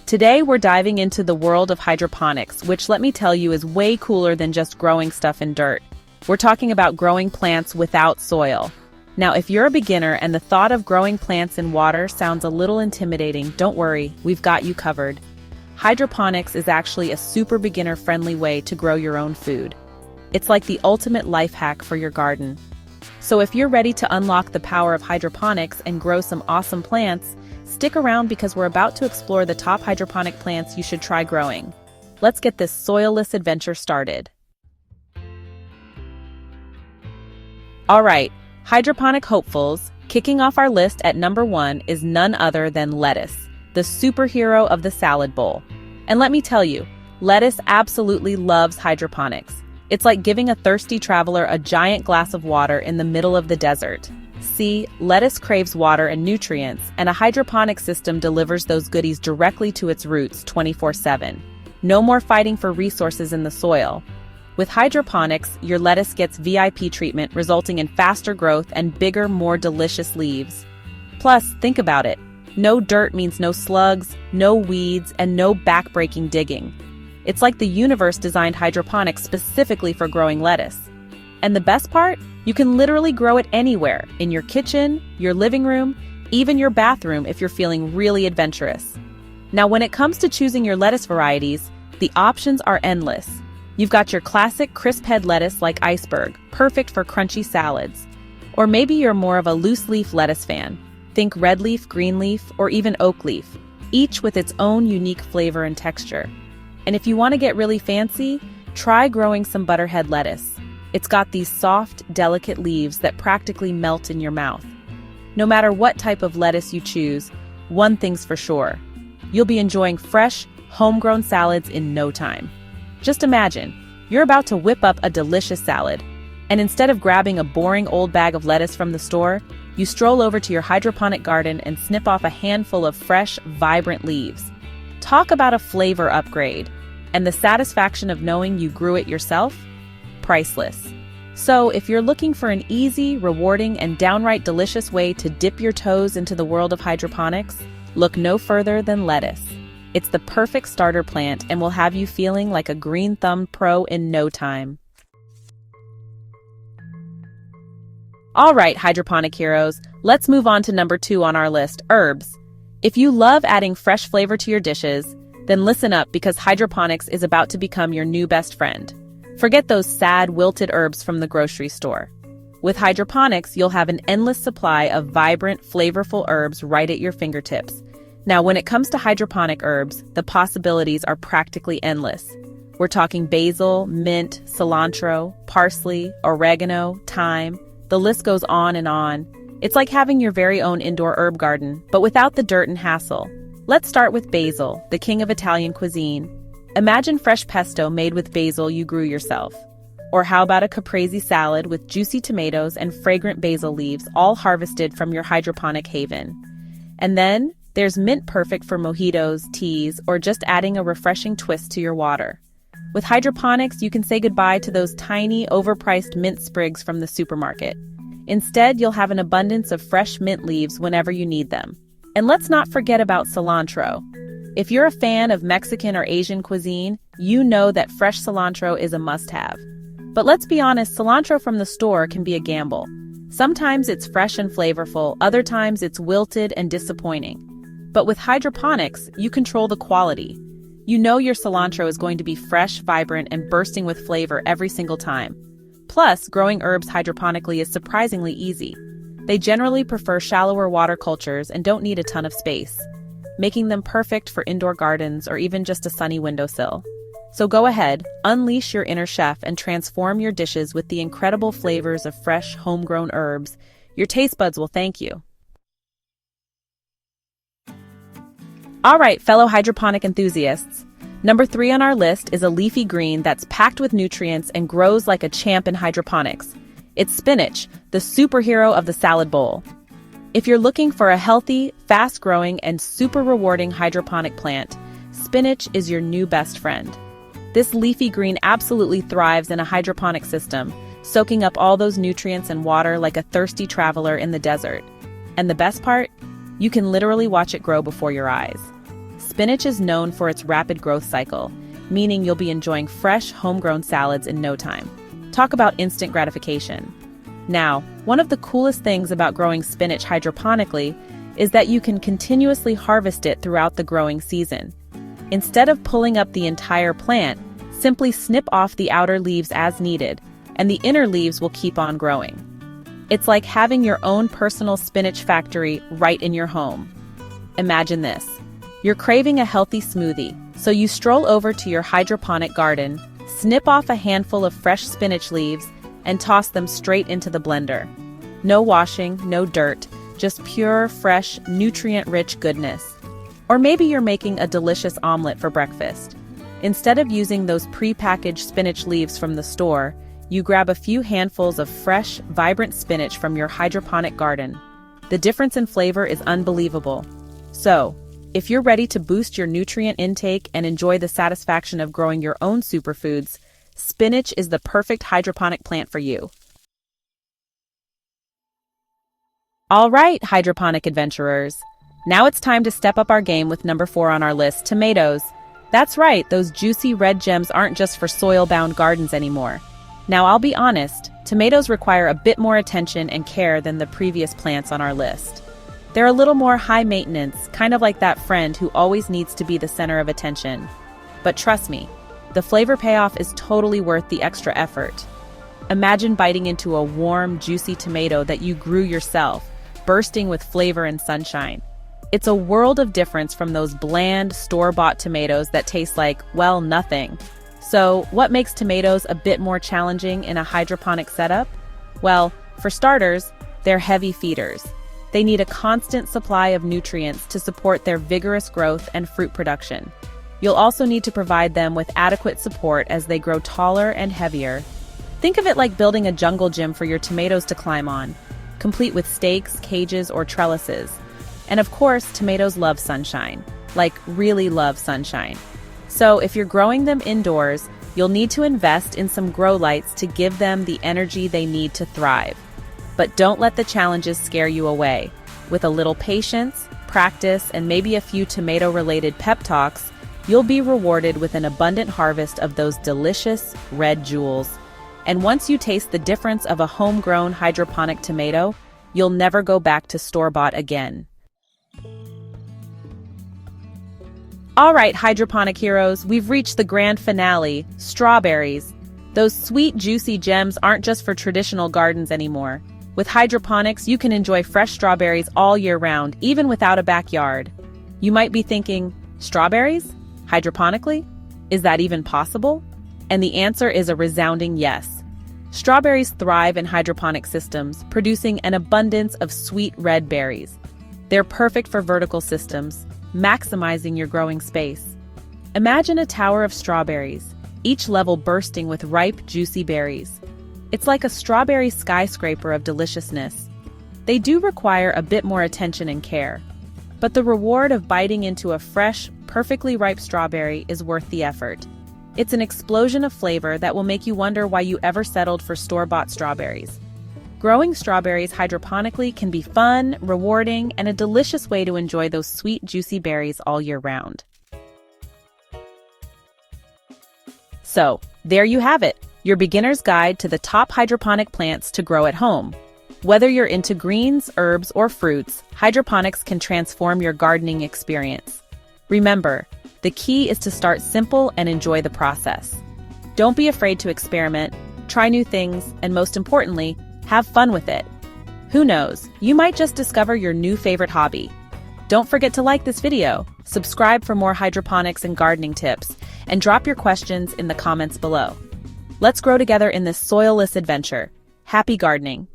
Today we're diving into the world of hydroponics, which let me tell you is way cooler than just growing stuff in dirt. We're talking about growing plants without soil. Now, if you're a beginner and the thought of growing plants in water sounds a little intimidating, don't worry, we've got you covered. Hydroponics is actually a super beginner-friendly way to grow your own food. It's like the ultimate life hack for your garden. So if you're ready to unlock the power of hydroponics and grow some awesome plants, stick around because we're about to explore the top hydroponic plants you should try growing. Let's get this soilless adventure started. All right, hydroponic hopefuls, kicking off our list at number 1 is none other than lettuce, the superhero of the salad bowl. And let me tell you, lettuce absolutely loves hydroponics. It's like giving a thirsty traveler a giant glass of water in the middle of the desert. See, lettuce craves water and nutrients, and a hydroponic system delivers those goodies directly to its roots 24/7. No more fighting for resources in the soil. With hydroponics, your lettuce gets VIP treatment, resulting in faster growth and bigger, more delicious leaves. Plus, think about it. No dirt means no slugs, no weeds, and no back-breaking digging. It's like the universe designed hydroponics specifically for growing lettuce. And the best part? You can literally grow it anywhere, in your kitchen, your living room, even your bathroom if you're feeling really adventurous. Now, when it comes to choosing your lettuce varieties, the options are endless. You've got your classic crisp head lettuce like iceberg, perfect for crunchy salads. Or maybe you're more of a loose leaf lettuce fan. Think red leaf, green leaf, or even oak leaf, each with its own unique flavor and texture. And if you want to get really fancy, try growing some butterhead lettuce. It's got these soft, delicate leaves that practically melt in your mouth. No matter what type of lettuce you choose, one thing's for sure. You'll be enjoying fresh, homegrown salads in no time. Just imagine, you're about to whip up a delicious salad, and instead of grabbing a boring old bag of lettuce from the store, you stroll over to your hydroponic garden and snip off a handful of fresh, vibrant leaves. Talk about a flavor upgrade, and the satisfaction of knowing you grew it yourself? Priceless. So, if you're looking for an easy, rewarding, and downright delicious way to dip your toes into the world of hydroponics, look no further than lettuce. It's the perfect starter plant and will have you feeling like a green-thumbed pro in no time. All right, hydroponic heroes, let's move on to number 2 on our list, herbs. If you love adding fresh flavor to your dishes, then listen up because hydroponics is about to become your new best friend. Forget those sad, wilted herbs from the grocery store. With hydroponics, you'll have an endless supply of vibrant, flavorful herbs right at your fingertips. Now, when it comes to hydroponic herbs, the possibilities are practically endless. We're talking basil, mint, cilantro, parsley, oregano, thyme. The list goes on and on. It's like having your very own indoor herb garden, but without the dirt and hassle. Let's start with basil, the king of Italian cuisine. Imagine fresh pesto made with basil you grew yourself. Or how about a caprese salad with juicy tomatoes and fragrant basil leaves, all harvested from your hydroponic haven. And then, there's mint, perfect for mojitos, teas, or just adding a refreshing twist to your water. With hydroponics, you can say goodbye to those tiny, overpriced mint sprigs from the supermarket. Instead, you'll have an abundance of fresh mint leaves whenever you need them. And let's not forget about cilantro. If you're a fan of Mexican or Asian cuisine, you know that fresh cilantro is a must-have. But let's be honest, cilantro from the store can be a gamble. Sometimes it's fresh and flavorful, other times it's wilted and disappointing. But with hydroponics, you control the quality. You know your cilantro is going to be fresh, vibrant, and bursting with flavor every single time. Plus, growing herbs hydroponically is surprisingly easy. They generally prefer shallower water cultures and don't need a ton of space, making them perfect for indoor gardens or even just a sunny windowsill. So go ahead, unleash your inner chef and transform your dishes with the incredible flavors of fresh, homegrown herbs. Your taste buds will thank you. All right, fellow hydroponic enthusiasts. Number 3 on our list is a leafy green that's packed with nutrients and grows like a champ in hydroponics. It's spinach, the superhero of the salad bowl. If you're looking for a healthy, fast-growing, and super rewarding hydroponic plant, spinach is your new best friend. This leafy green absolutely thrives in a hydroponic system, soaking up all those nutrients and water like a thirsty traveler in the desert. And the best part? You can literally watch it grow before your eyes. spinach is known for its rapid growth cycle, meaning you'll be enjoying fresh, homegrown salads in no time. Talk about instant gratification. Now, one of the coolest things about growing spinach hydroponically is that you can continuously harvest it throughout the growing season. Instead of pulling up the entire plant, simply snip off the outer leaves as needed, and the inner leaves will keep on growing. It's like having your own personal spinach factory right in your home. Imagine this. You're craving a healthy smoothie, so you stroll over to your hydroponic garden, snip off a handful of fresh spinach leaves, and toss them straight into the blender. No washing, no dirt, just pure, fresh, nutrient-rich goodness. Or maybe you're making a delicious omelet for breakfast. Instead of using those pre-packaged spinach leaves from the store, you grab a few handfuls of fresh, vibrant spinach from your hydroponic garden. The difference in flavor is unbelievable. So, if you're ready to boost your nutrient intake and enjoy the satisfaction of growing your own superfoods, spinach is the perfect hydroponic plant for you. All right, hydroponic adventurers. Now it's time to step up our game with number 4 on our list, tomatoes. That's right, those juicy red gems aren't just for soil-bound gardens anymore. Now, I'll be honest, tomatoes require a bit more attention and care than the previous plants on our list. They're a little more high maintenance, kind of like that friend who always needs to be the center of attention. But trust me, the flavor payoff is totally worth the extra effort. Imagine biting into a warm, juicy tomato that you grew yourself, bursting with flavor and sunshine. It's a world of difference from those bland, store-bought tomatoes that taste like, well, nothing. So, what makes tomatoes a bit more challenging in a hydroponic setup? Well, for starters, they're heavy feeders. They need a constant supply of nutrients to support their vigorous growth and fruit production. You'll also need to provide them with adequate support as they grow taller and heavier. Think of it like building a jungle gym for your tomatoes to climb on, complete with stakes, cages, or trellises. And of course, tomatoes love sunshine, like really love sunshine. So if you're growing them indoors, you'll need to invest in some grow lights to give them the energy they need to thrive. But don't let the challenges scare you away. With a little patience, practice, and maybe a few tomato-related pep talks, you'll be rewarded with an abundant harvest of those delicious red jewels. And once you taste the difference of a homegrown hydroponic tomato, you'll never go back to store-bought again. All right, hydroponic heroes, we've reached the grand finale, strawberries. Those sweet, juicy gems aren't just for traditional gardens anymore. With hydroponics, you can enjoy fresh strawberries all year round, even without a backyard. You might be thinking, strawberries? Hydroponically? Is that even possible? And the answer is a resounding yes. Strawberries thrive in hydroponic systems, producing an abundance of sweet red berries. They're perfect for vertical systems, maximizing your growing space. Imagine a tower of strawberries, each level bursting with ripe, juicy berries. It's like a strawberry skyscraper of deliciousness. They do require a bit more attention and care, but the reward of biting into a fresh, perfectly ripe strawberry is worth the effort. It's an explosion of flavor that will make you wonder why you ever settled for store-bought strawberries. Growing strawberries hydroponically can be fun, rewarding, and a delicious way to enjoy those sweet, juicy berries all year round. So, there you have it, your beginner's guide to the top hydroponic plants to grow at home. Whether you're into greens, herbs, or fruits, hydroponics can transform your gardening experience. Remember, the key is to start simple and enjoy the process. Don't be afraid to experiment, try new things, and most importantly, have fun with it. Who knows, you might just discover your new favorite hobby. Don't forget to like this video, subscribe for more hydroponics and gardening tips, and drop your questions in the comments below. Let's grow together in this soilless adventure. Happy gardening!